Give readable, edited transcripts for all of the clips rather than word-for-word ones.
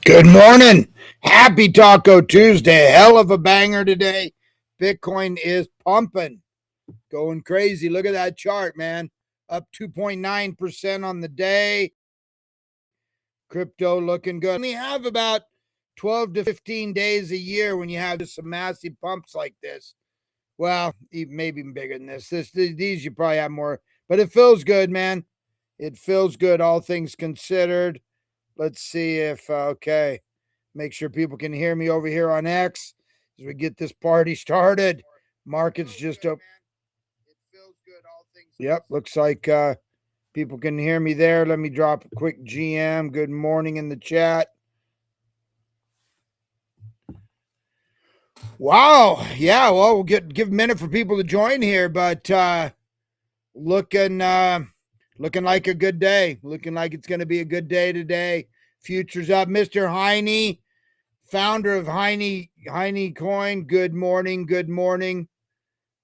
Good morning. Happy Taco Tuesday. Hell of a banger today. Bitcoin is pumping, going crazy. Look at that chart, man. Up 2.9% on the day. Crypto looking good. We have about 12 to 15 days a year when you have some massive pumps like this. Well, maybe even bigger than this. These you probably have more, but it feels good, man. It feels good, all things considered. Let's see if, okay. Make sure people can hear me over here on X as we get this party started. Market's just up. It feels good, all things. Yep, looks like people can hear me there. Let me drop a quick GM. Good morning in the chat. Wow. Yeah, well, we'll give a minute for people to join here, but looking like a good day. Looking like it's going to be a good day today. Futures up. Mr. Heine, founder of Heine Coin. Good morning. Good morning.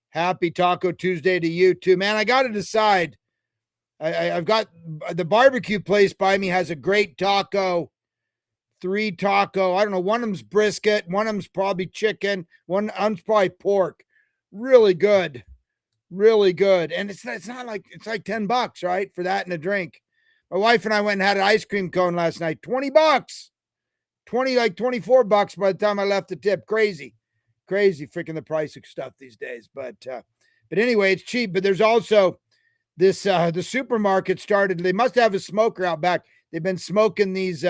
Happy Taco Tuesday to you too, man. I got to decide. I've got the barbecue place by me has a great taco, 3 taco. I don't know. One of them's brisket. One of them's probably chicken. One of them's probably pork. Really good. Really good. And it's not like, it's like $10, right? For that and a drink. My wife and I went and had an ice cream cone last night. $20. 20, like $24 by the time I left the tip. Crazy freaking the price of stuff these days. But anyway, it's cheap. But there's also this, the supermarket started, they must have a smoker out back. They've been smoking these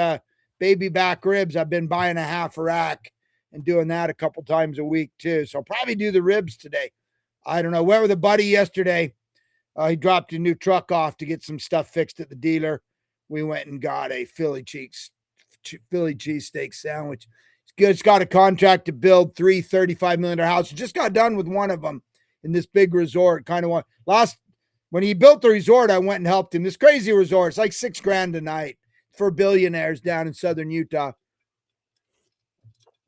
baby back ribs. I've been buying a half a rack and doing that a couple times a week too. So I'll probably do the ribs today. I don't know. Went with a buddy yesterday. He dropped a new truck off to get some stuff fixed at the dealer. We went and got a Philly cheesesteak sandwich. It's good. It's got a contract to build 3 $35 million houses. Just got done with one of them in this big resort. When he built the resort, I went and helped him. This crazy resort. It's like $6,000 a night for billionaires down in southern Utah.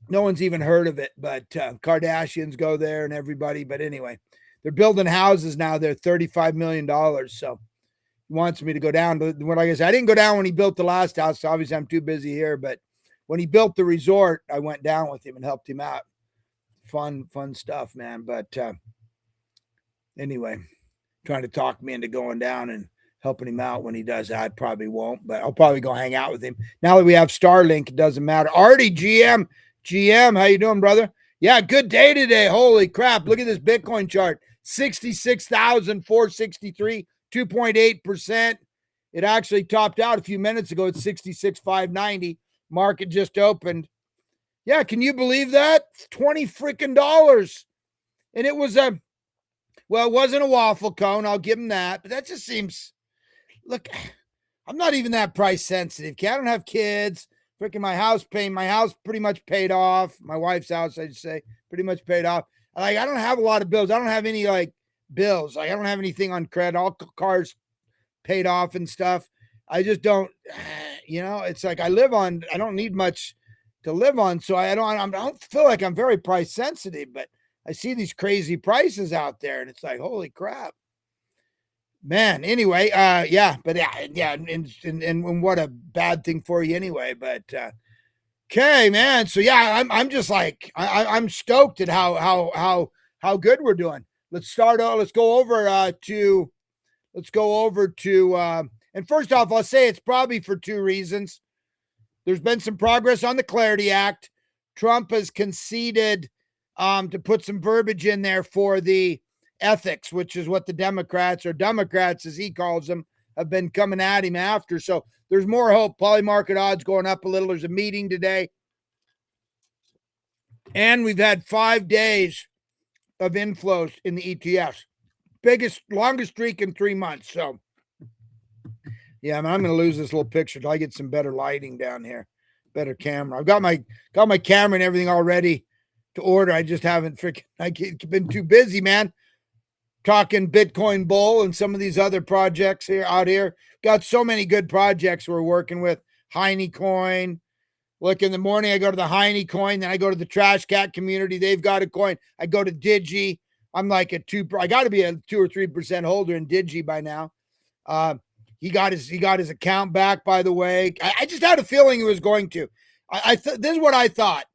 No one's even heard of it, but Kardashians go there and everybody. But anyway, they're building houses now. They're $35 million. So he wants me to go down. But like I said, I didn't go down when he built the last house. So obviously, I'm too busy here. But when he built the resort, I went down with him and helped him out. Fun stuff, man. But anyway, trying to talk me into going down and helping him out when he does that. I probably won't, but I'll probably go hang out with him. Now that we have Starlink, it doesn't matter. Artie, GM, how you doing, brother? Yeah, good day today. Holy crap. Look at this Bitcoin chart. 66,463, 2.8%. It actually topped out a few minutes ago at 66,590. Market just opened. Yeah, can you believe that? $20 freaking dollars. And it was it wasn't a waffle cone. I'll give him that. But that just seems, look, I'm not even that price sensitive. I don't have kids. Freaking my house pretty much paid off. My wife's house, I'd say, pretty much paid off. Like, I don't have a lot of bills. I don't have any like bills. Like, I don't have anything on credit. All cars paid off and stuff. I just don't, it's like I don't need much to live on. So I don't feel like I'm very price sensitive, but I see these crazy prices out there and it's like, holy crap, man. Anyway, and what a bad thing for you anyway. But okay, man. So yeah, I'm just like I'm stoked at how good we're doing. Let's start out. Let's go over to and first off, I'll say it's probably for 2 reasons. There's been some progress on the Clarity Act. Trump has conceded to put some verbiage in there for the ethics, which is what the Democrats as he calls them, have been coming at him after. So there's more hope. Polymarket odds going up a little. There's a meeting today. And we've had 5 days of inflows in the ETFs. Longest streak in 3 months. So yeah, I'm going to lose this little picture till I get some better lighting down here. Better camera. I've got my camera and everything all ready to order. I just haven't been too busy, man. Talking Bitcoin Bull and some of these other projects out here. Got so many good projects we're working with. Heine Coin. Look, in the morning, I go to the Heine Coin. Then I go to the Trash Cat community. They've got a coin. I go to Digi. I'm like I got to be a 2 or 3% holder in Digi by now. He got his account back, by the way. I just had a feeling he was going to. This is what I thought.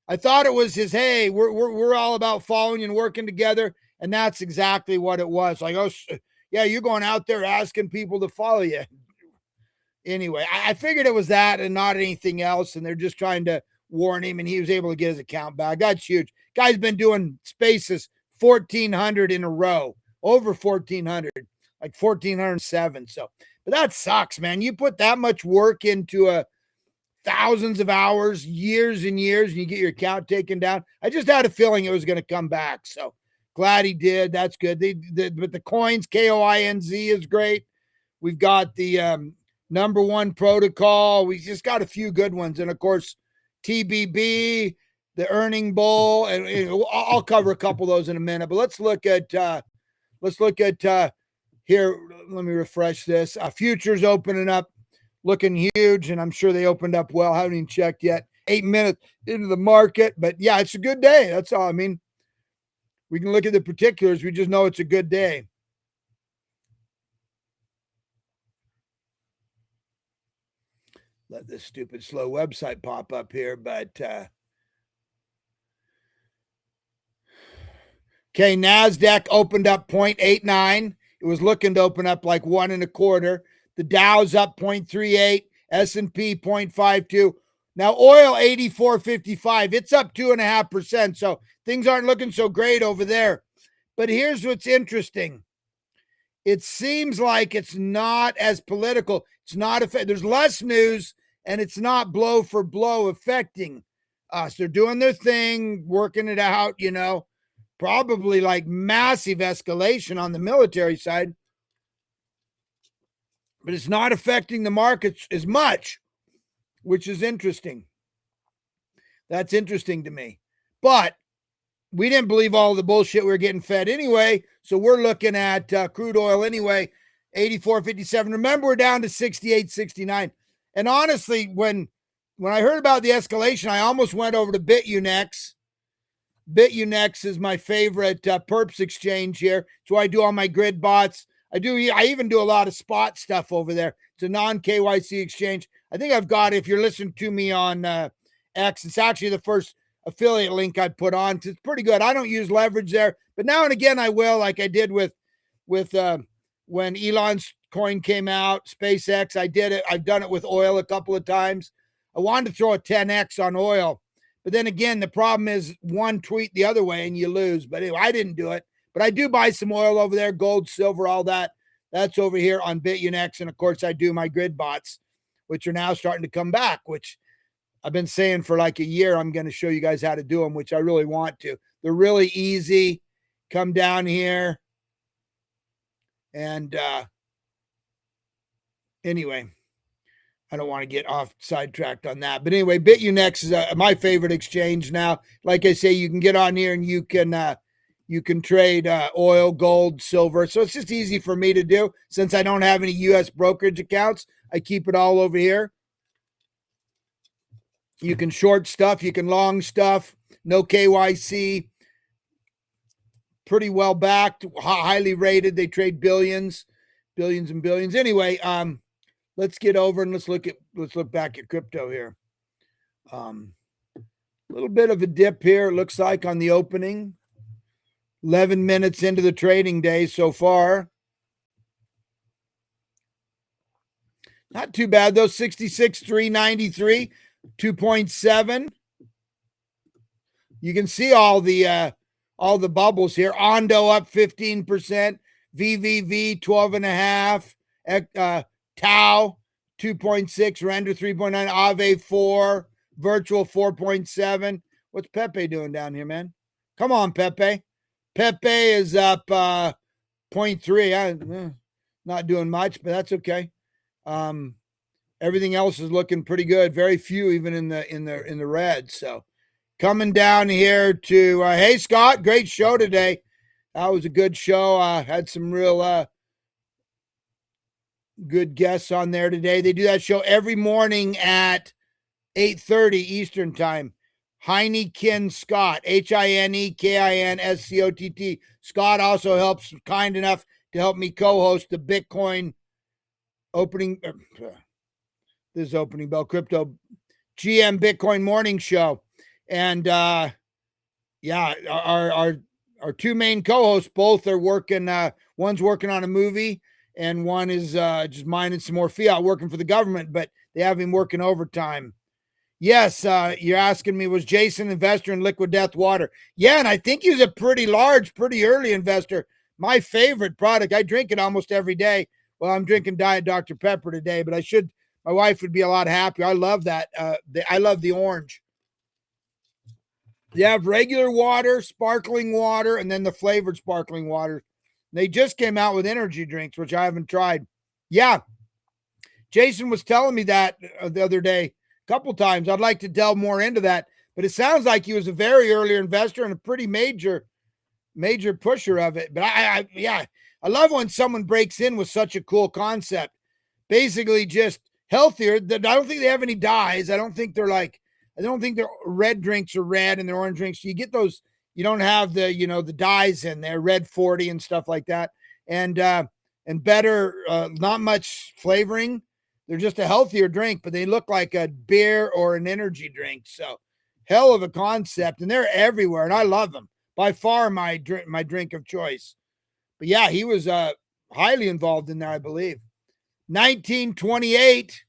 I thought it was his, hey, we're all about following and working together. And that's exactly what it was. Like, oh, yeah, you're going out there asking people to follow you. Anyway, I figured it was that and not anything else. And they're just trying to warn him, and he was able to get his account back. That's huge. Guy's been doing spaces 1,400 in a row, over 1,400, like 1,407. So, but that sucks, man. You put that much work into thousands of hours, years and years, and you get your account taken down. I just had a feeling it was going to come back. So glad he did. That's good. But the coins, KOINZ is great. We've got the number one protocol. We just got a few good ones. And of course, TBB, the earning bowl, and I'll cover a couple of those in a minute. But let's look at here. Let me refresh this. Futures opening up, looking huge, and I'm sure they opened up well. Haven't even checked yet. 8 minutes into the market, but yeah, it's a good day. That's all. I mean, we can look at the particulars. We just know it's a good day. Let this stupid slow website pop up here, but okay, NASDAQ opened up 0.89. It was looking to open up like 1.25. The Dow's up 0.38, S&P 0.52. Now oil 84.55. It's up 2.5%. So things aren't looking so great over there. But here's what's interesting. It seems like it's not as political. It's not there's less news, and it's not blow for blow affecting us. They're doing their thing, working it out, probably like massive escalation on the military side, but it's not affecting the markets as much, which is interesting. That's interesting to me. But we didn't believe all the bullshit we were getting fed anyway. So we're looking at crude oil anyway, 84.57. Remember, we're down to 68.69. And honestly, when I heard about the escalation, I almost went over to BitUnex. BitUnex is my favorite perps exchange here. So I do all my grid bots. I even do a lot of spot stuff over there. It's a non-KYC exchange. I think I've got, if you're listening to me on X, it's actually the first affiliate link I put on. It's pretty good. I don't use leverage there, but now and again I will, like I did with when Elon's coin came out, SpaceX. I did it. I've done it with oil a couple of times. I wanted to throw a 10x on oil, but then again, the problem is one tweet the other way and you lose. But anyway, I didn't do it. But I do buy some oil over there, gold, silver, all that. That's over here on BitUnex. And of course, I do my grid bots, which are now starting to come back, which I've been saying for like a year. I'm going to show you guys how to do them, which I really want to. They're really easy. Come down here. And anyway, I don't want to get off sidetracked on that. But anyway, BitUnex is my favorite exchange now. Like I say, you can get on here and you can trade oil, gold, silver. So it's just easy for me to do. Since I don't have any U.S. brokerage accounts, I keep it all over here. You can short stuff. You can long stuff. No KYC. Pretty well backed, highly rated. They trade billions and billions. Anyway, let's get over and let's look back at crypto here. A little bit of a dip here, it looks like, on the opening. 11 minutes into the trading day so far. Not too bad though. 66,393, 2.7. You can see all the bubbles here. Ondo up 15%, VVV 12.5, Tau 2.6, Render 3.9, Aave 4, Virtual 4.7. What's Pepe doing down here, man? Come on, Pepe. Pepe is up 0.3. Not doing much, but that's okay. Everything else is looking pretty good. Very few even in the red. So coming down here to hey Scott, great show today. That was a good show. Had some real good guests on there today. They do that show every morning at 8:30 Eastern time. Heinekin Scott, HINEKINSCOTT. Scott also helps, kind enough to help me co-host the Bitcoin opening, this opening bell crypto GM Bitcoin Morning Show. And yeah, our two main co-hosts both are working. One's working on a movie, and one is just mining some more fiat, working for the government. But they have him working overtime. Yes, you're asking me, was Jason investor in Liquid Death Water? Yeah, and I think he was a pretty large, pretty early investor. My favorite product. I drink it almost every day. Well, I'm drinking Diet Dr. Pepper today, but I should. My wife would be a lot happier. I love that. I love the orange. You have regular water, sparkling water, and then the flavored sparkling water. They just came out with energy drinks, which I haven't tried. Yeah, Jason was telling me that the other day a couple times. I'd like to delve more into that, but it sounds like he was a very early investor and a pretty major pusher of it. But yeah, I love when someone breaks in with such a cool concept. Basically, just healthier. I don't think they have any dyes. I don't think their red drinks are red and their orange drinks. You get those. You don't have the dyes in there, red 40 and stuff like that, and better, not much flavoring. They're just a healthier drink, but they look like a beer or an energy drink. So, hell of a concept, and they're everywhere, and I love them. By far, my drink of choice. But yeah, he was highly involved in there, I believe. 1928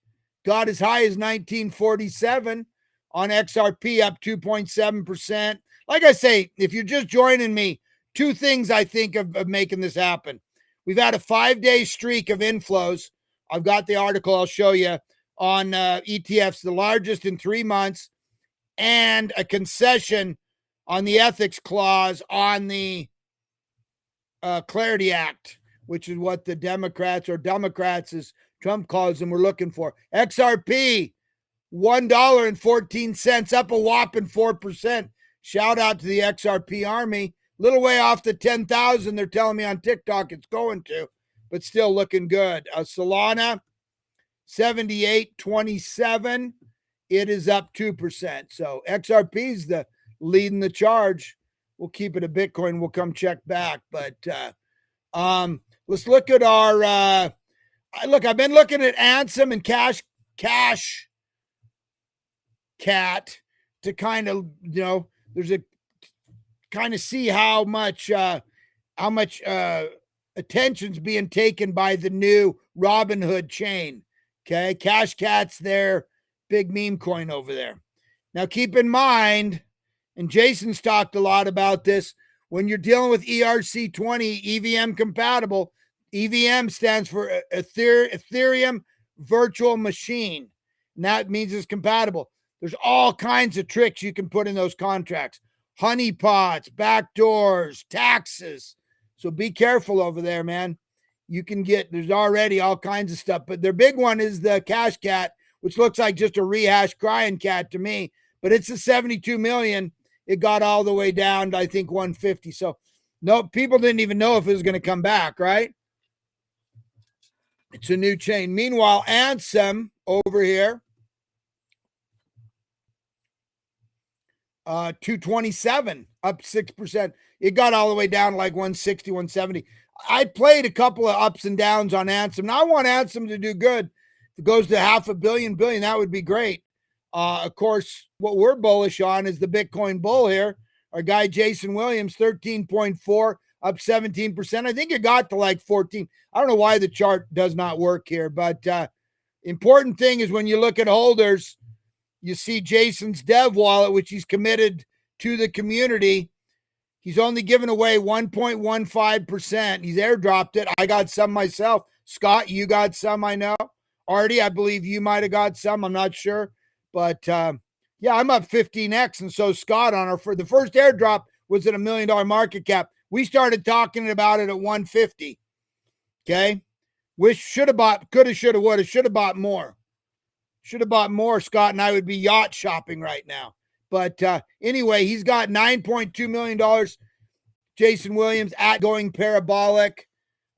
got as high as 1947 on XRP, up 2.7%. Like I say, if you're just joining me, two things I think of making this happen. We've had a 5-day streak of inflows. I've got the article I'll show you on ETFs, the largest in 3 months, and a concession on the ethics clause on the Clarity Act, which is what the Democrats, as Trump calls them, were looking for. XRP, $1.14, up a whopping 4%. Shout out to the XRP army. Little way off the 10,000 they're telling me on TikTok it's going to, but still looking good. Solana, 78.27. It is up 2%. So XRP is leading the charge. We'll keep it a Bitcoin. We'll come check back. But let's look at our I've been looking at Ansem and Cash Cat to kind of, there's a kind of see how much attention's being taken by the new Robinhood chain. Okay, Cash Cat's their big meme coin over there. Now keep in mind, and Jason's talked a lot about this, when you're dealing with ERC20 EVM compatible, EVM stands for Ethereum Virtual Machine, and that means it's compatible. There's all kinds of tricks you can put in those contracts. Honeypots, backdoors, taxes. So be careful over there, man. There's already all kinds of stuff, but their big one is the Cash Cat, which looks like just a rehashed crying cat to me, but it's a 72 million. It got all the way down to, I think, 150. So no, people didn't even know if it was going to come back, right? It's a new chain. Meanwhile, Ansem over here, 227, up 6%. It got all the way down to like 160, 170. I played a couple of ups and downs on Ansem. Now I want Ansem to do good. If it goes to $500 million, that would be great. Of course, what we're bullish on is the Bitcoin bull here. Our guy Jason Williams, 13.4, up 17%. I think it got to like 14. I don't know why the chart does not work here, but important thing is when you look at holders, you see Jason's dev wallet, which he's committed to the community. He's only given away 1.15%. He's airdropped it. I got some myself. Scott, you got some, I know. Artie, I believe you might have got some. I'm not sure. But yeah, I'm up 15x, and so Scott for the first airdrop was at $1 million market cap. We started talking about it at 150. Okay, should have bought, could have, should have, would have, should have bought more. Should have bought more. Scott and I would be yacht shopping right now. But anyway, he's got $9.2 million. Jason Williams at Going Parabolic.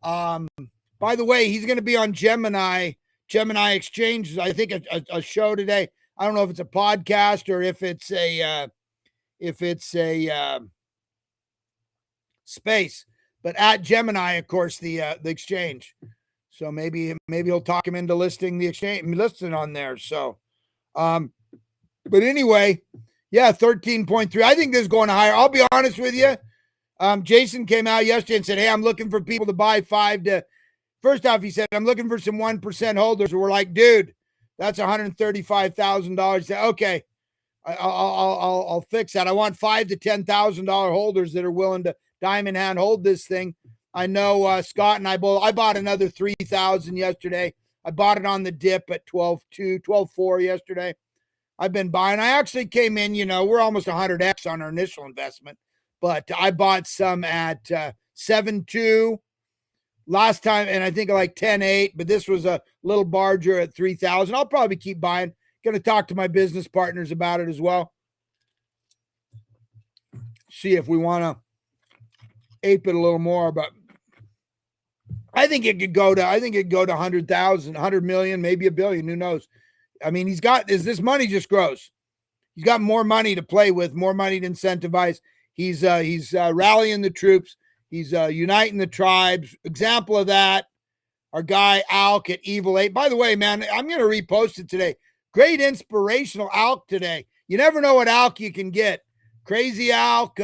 By the way, he's going to be on Gemini Exchange. I think a show today. I don't know if it's a podcast or if it's a space, but at Gemini, of course, the exchange. So maybe he'll talk him into listing the exchange, listing on there. So, But anyway, yeah, 13.3. I think this is going higher. I'll be honest with you. Jason came out yesterday and said, hey, I'm looking for people to buy first off, he said, I'm looking for some 1% holders. We're like, dude, that's $135,000. Okay, I'll fix that. I want $5,000 to $10,000 holders that are willing to diamond hand hold this thing. I know Scott and I bought another 3,000 yesterday. I bought it on the dip at 12.2, 12.4 yesterday. I've been buying. I actually came in, we're almost 100x on our initial investment, but I bought some at 7.2 last time, and I think like 10.8, but this was a little larger at 3,000. I'll probably keep buying. Going to talk to my business partners about it as well. See if we want to ape it a little more, but I think it could go to 100,000, 100 million, maybe $1 billion. Who knows? I mean, this money just grows. He's got more money to play with, more money to incentivize. He's rallying the troops. He's uniting the tribes. Example of that, our guy Alk at Evil 8. By the way, man, I'm going to repost it today. Great inspirational Alk today. You never know what Alk you can get. Crazy Alk,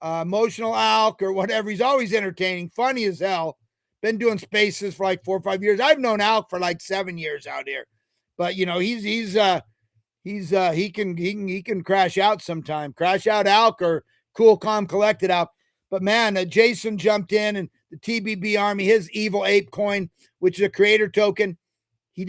emotional Alk, or whatever. He's always entertaining, funny as hell. Been doing spaces for like 4 or 5 years. I've known Alk for like 7 years out here. But he can crash out sometime. Crash out Alk or cool, calm, collected Alk. But man, Jason jumped in, and the TBB Army, his Evil Ape coin, which is a creator token. He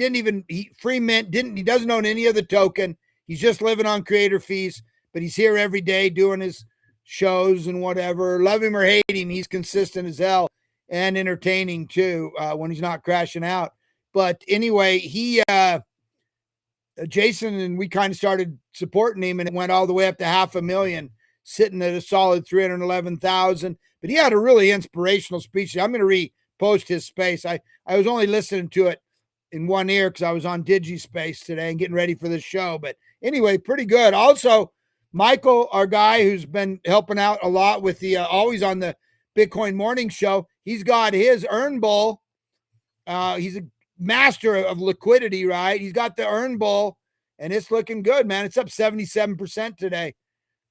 free mint, he doesn't own any of the token. He's just living on creator fees, but he's here every day doing his shows and whatever. Love him or hate him, he's consistent as hell and entertaining too when he's not crashing out. But anyway, Jason and we kind of started supporting him, and it went all the way up to 500,000, sitting at a solid 311,000. But he had a really inspirational speech. I'm going to repost his space. I was only listening to it in one ear because I was on DigiSpace today and getting ready for this show. But anyway, pretty good. Also, Michael, our guy who's been helping out a lot with the always on the Bitcoin Morning Show, he's got his Earn Bull. He's a master of liquidity, right? He's got the Earn Bull, and it's looking good, man. It's up 77% today.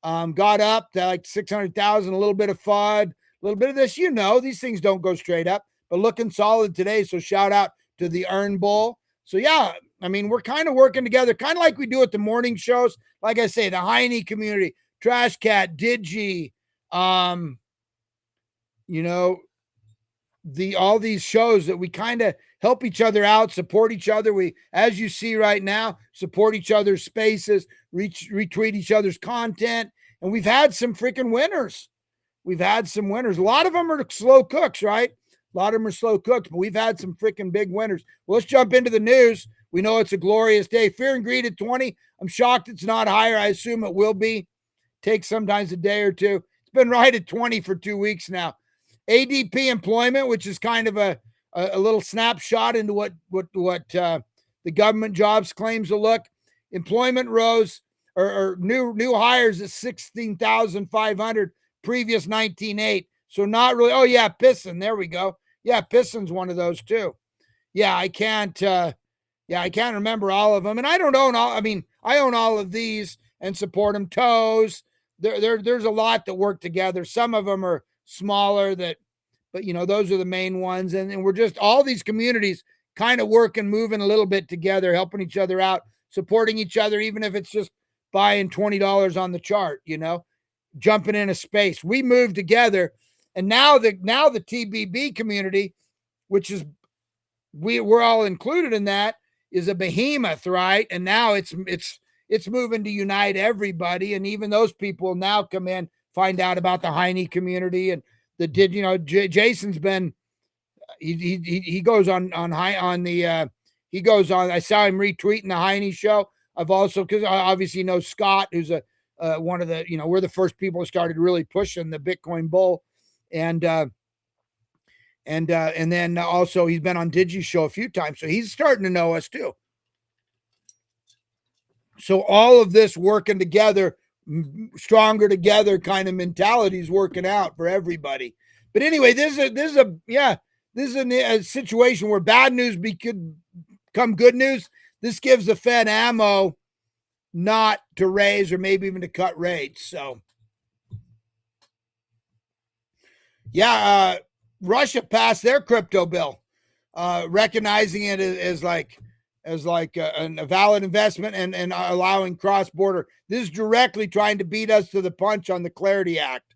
Got up to like 600,000, a little bit of FUD, a little bit of this. These things don't go straight up, but looking solid today. So shout out to the Earn Bull. So yeah, I mean, we're kind of working together, kind of like we do at the morning shows. Like I say, the Heine community, Trash Cat, Digi, all these shows that we kind of help each other out, support each other. We, as you see right now, support each other's spaces, retweet each other's content. And we've had some freaking winners. A lot of them are slow cooks, right? A lot of them are slow cooks, but we've had some freaking big winners. Well, let's jump into the news. We know it's a glorious day. Fear and greed at 20. I'm shocked it's not higher. I assume it will be. Takes sometimes a day or two. It's been right at 20 for 2 weeks now. ADP employment, which is kind of a little snapshot into what the government jobs claims will look. Employment rose or new hires at 16,500, previous 19.8. So not really. Oh yeah, Pisson. There we go. Yeah, Pisson's one of those too. Yeah, I can't remember all of them, and I don't own all. I mean, I own all of these and support them. Toes. There's a lot that work together. Some of them are smaller but those are the main ones. And we're just all these communities kind of working, moving a little bit together, helping each other out, supporting each other, even if it's just buying $20 on the chart, jumping in a space. We move together. And now the TBB community, which is we're all included in that, is a behemoth, right? And now it's moving to unite everybody. And even those people now come in, find out about the Heine community, and Jason's been he goes on the he goes on. I saw him retweeting the Heine show. I've also, because I obviously know Scott, who's one of the we're the first people who started really pushing the Bitcoin bull, and then also he's been on Digi's show a few times, so he's starting to know us too. So all of this working together, stronger together kind of mentality is working out for everybody. But anyway, this is a situation where bad news could become good news. This gives the Fed ammo not to raise or maybe even to cut rates. So, yeah, Russia passed their crypto bill, recognizing it as like a valid investment and allowing cross border. This is directly trying to beat us to the punch on the Clarity Act.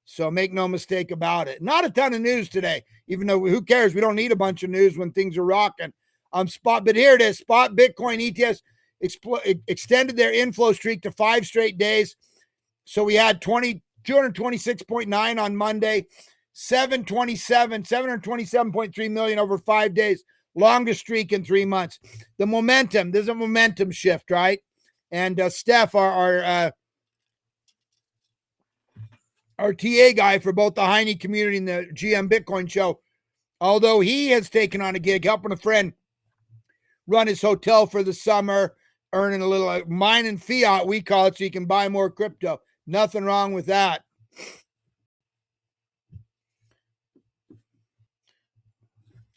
So make no mistake about it. Not a ton of news today, even though who cares? We don't need a bunch of news when things are rocking. Spot, but here it is. Spot Bitcoin ETFs extended their inflow streak to 5 straight days. So we had 226.9 on Monday, 727.3 million over 5 days. Longest streak in 3 months. The momentum, there's a momentum shift, right? And Steph, our TA guy for both the Heine community and the GM Bitcoin show, although he has taken on a gig helping a friend run his hotel for the summer, earning a little mining fiat, we call it, so you can buy more crypto. Nothing wrong with that.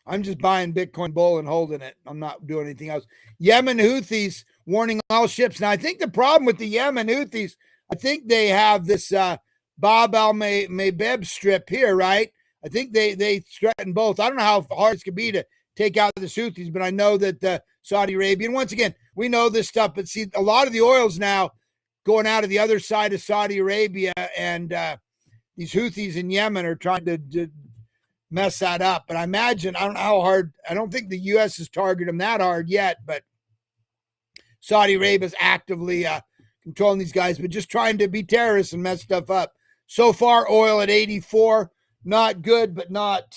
I'm just buying Bitcoin Bull and holding it. I'm not doing anything else. Yemen Houthis warning all ships. Now, I think the problem with the Yemen Houthis, I think they have this Bab al-Mandeb strip here, right? I think they threaten both. I don't know how hard it could be to take out the Houthis, but I know that Saudi Arabia, and once again, we know this stuff, but see, a lot of the oil's now going out of the other side of Saudi Arabia, and these Houthis in Yemen are trying to mess that up. But I imagine, I don't know how hard, I don't think the U.S. has targeted them that hard yet, but Saudi Arabia is actively controlling these guys, but just trying to be terrorists and mess stuff up. So far, oil at 84, not good, but not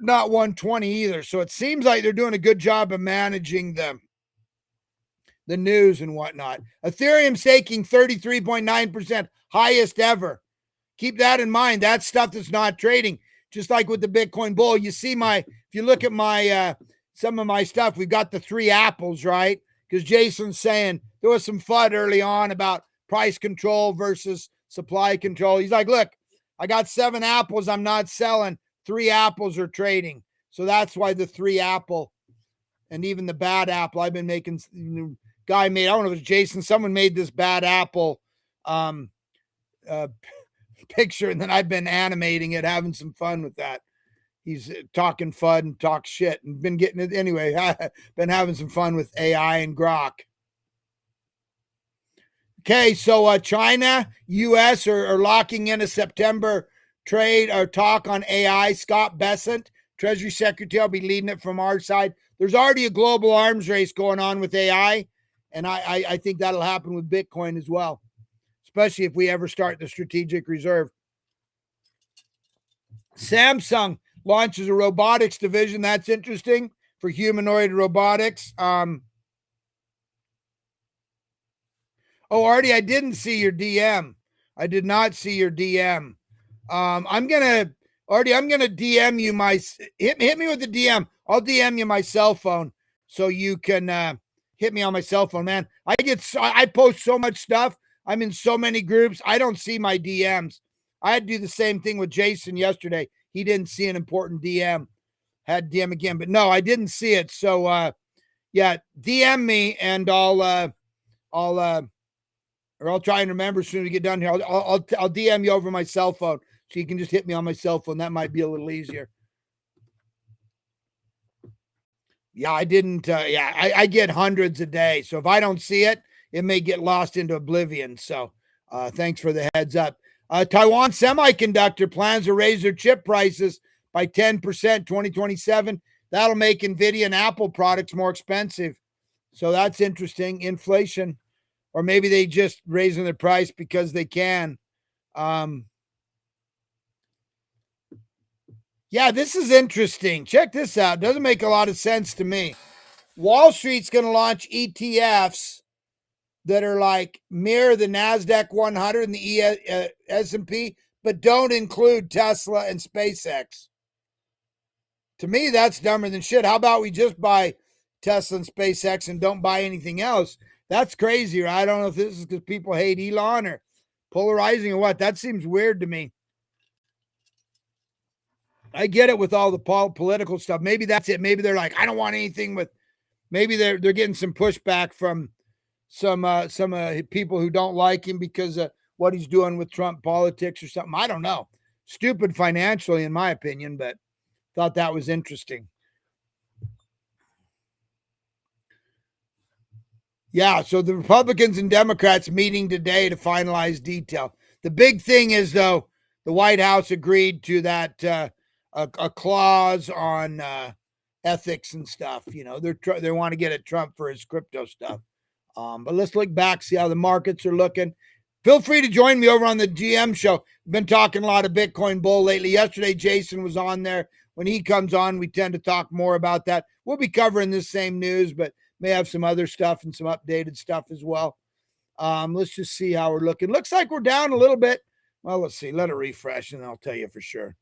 120 either. So it seems like they're doing a good job of managing the news and whatnot. Ethereum staking 33.9%, highest ever. Keep that in mind. That's stuff that's not trading. Just like with the Bitcoin Bull, you see if you look at my some of my stuff, we've got the 3 apples, right? Because Jason's saying there was some FUD early on about price control versus supply control. He's like, look, I got 7 apples I'm not selling. 3 apples are trading. So that's why the 3 apple and even the bad apple I've been making. Guy made, I don't know if it was Jason, someone made this bad apple picture, and then I've been animating it, having some fun with that. He's talking FUD and talk shit and been getting it anyway. Been having some fun with AI and Grok. Okay, so China, U.S. are locking in a September trade or talk on AI. Scott Bessent, Treasury Secretary, will be leading it from our side. There's already a global arms race going on with AI, and I think that'll happen with Bitcoin as well, especially if we ever start the strategic reserve. Samsung launches a robotics division. That's interesting for humanoid robotics. Oh, Artie, I didn't see your DM. I did not see your DM. I'm gonna DM you hit me with the DM. I'll DM you my cell phone so you can hit me on my cell phone, man. I post so much stuff. I'm in so many groups. I don't see my DMs. I had to do the same thing with Jason yesterday. He didn't see an important DM. Had DM again, but no, I didn't see it. So yeah, DM me and I'll try and remember as soon as we get done here. I'll DM you over my cell phone so you can just hit me on my cell phone. That might be a little easier. Yeah, I didn't. I get hundreds a day. So if I don't see it, it may get lost into oblivion. So thanks for the heads up. Taiwan Semiconductor plans to raise their chip prices by 10% 2027. That'll make NVIDIA and Apple products more expensive. So that's interesting. Inflation. Or maybe they just raising their price because they can. Yeah, this is interesting. Check this out. Doesn't make a lot of sense to me. Wall Street's going to launch ETFs that are like mirror the NASDAQ 100 and the S&P, but don't include Tesla and SpaceX. To me, that's dumber than shit. How about we just buy Tesla and SpaceX and don't buy anything else? That's crazy, right? I don't know if this is because people hate Elon or polarizing or what. That seems weird to me. I get it with all the political stuff. Maybe that's it. Maybe they're like, I don't want anything with maybe they're getting some pushback from some people who don't like him because of what he's doing with Trump politics or something. I don't know. Stupid financially, in my opinion, but thought that was interesting. Yeah, so the Republicans and Democrats meeting today to finalize detail. The big thing is, though, the White House agreed to that a clause on ethics and stuff. You know, they want to get at Trump for his crypto stuff. But let's look back, see how the markets are looking. Feel free to join me over on the GM show. Been talking a lot of Bitcoin bull lately. Yesterday, Jason was on there. When he comes on, we tend to talk more about that. We'll be covering this same news, but may have some other stuff and some updated stuff as well. Let's just see how we're looking. Looks like we're down a little bit. Well, let's see. Let it refresh, and I'll tell you for sure.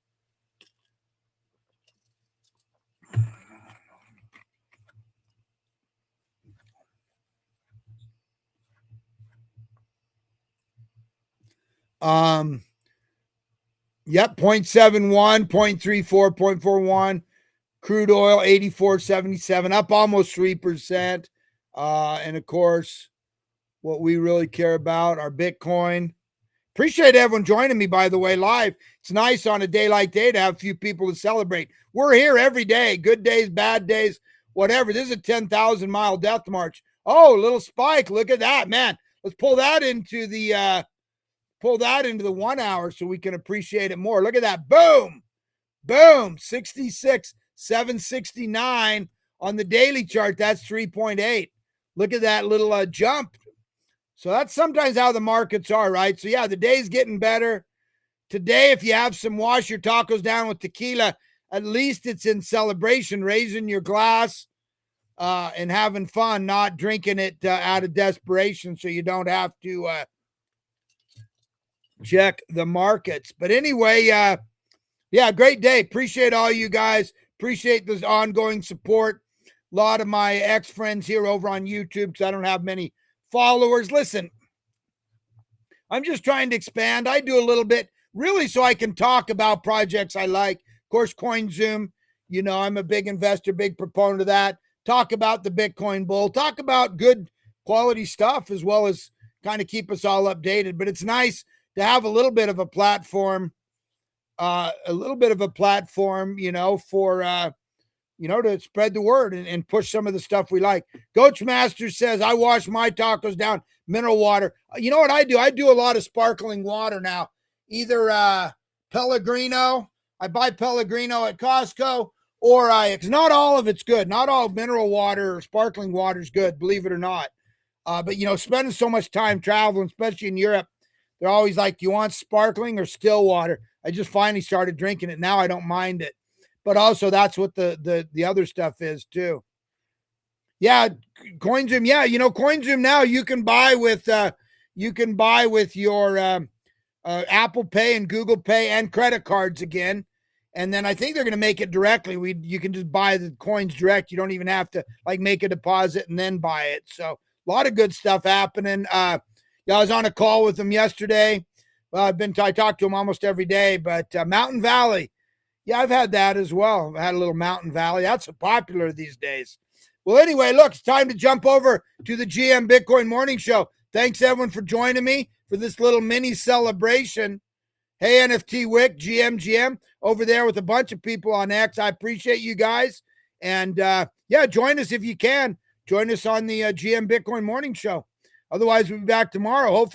Yep, 0.71, 0.34, 0.41. Crude oil, 84.77, up almost 3%. And of course, what we really care about, our Bitcoin. Appreciate everyone joining me, by the way, live. It's nice on a day like today to have a few people to celebrate. We're here every day, good days, bad days, whatever. This is a 10,000-mile death march. Oh, little spike. Look at that, man. Let's pull that into the 1 hour so we can appreciate it more. Look at that. Boom. Boom. 66, 769 on the daily chart. That's 3.8. Look at that little jump. So that's sometimes how the markets are, right? So yeah, the day's getting better. Today, if you have some wash your tacos down with tequila, at least it's in celebration, raising your glass and having fun, not drinking it out of desperation so you don't have to check the markets. But anyway, yeah, great day. Appreciate all you guys. Appreciate this ongoing support. A lot of my ex-friends here over on YouTube because I don't have many followers. Listen, I'm just trying to expand. I do a little bit really so I can talk about projects I like. Of course, CoinZoom, you know, I'm a big investor, big proponent of that. Talk about the Bitcoin bull, talk about good quality stuff as well as kind of keep us all updated. But it's nice to have a little bit of a platform, you know, for to spread the word and push some of the stuff we like. Coach Master says, I wash my tacos down mineral water. You know what I do? I do a lot of sparkling water now. Either Pellegrino, I buy Pellegrino at Costco, or because not all of it's good. Not all mineral water or sparkling water is good, believe it or not. But, spending so much time traveling, especially in Europe, they're always like, you want sparkling or still water? I just finally started drinking it. Now I don't mind it. But also that's what the other stuff is too. Yeah, CoinZoom. Yeah, CoinZoom now you can buy with your Apple Pay and Google Pay and credit cards again. And then I think they're going to make it directly. You can just buy the coins direct. You don't even have to make a deposit and then buy it. So a lot of good stuff happening. I was on a call with them yesterday. Well, I talk to them almost every day, but Mountain Valley. Yeah, I've had that as well. I've had a little Mountain Valley. That's popular these days. Well, anyway, look, it's time to jump over to the GM Bitcoin Morning Show. Thanks, everyone, for joining me for this little mini celebration. Hey, NFT Wick, GM, over there with a bunch of people on X. I appreciate you guys. And, join us if you can. Join us on the GM Bitcoin Morning Show. Otherwise, we'll be back tomorrow, hopefully.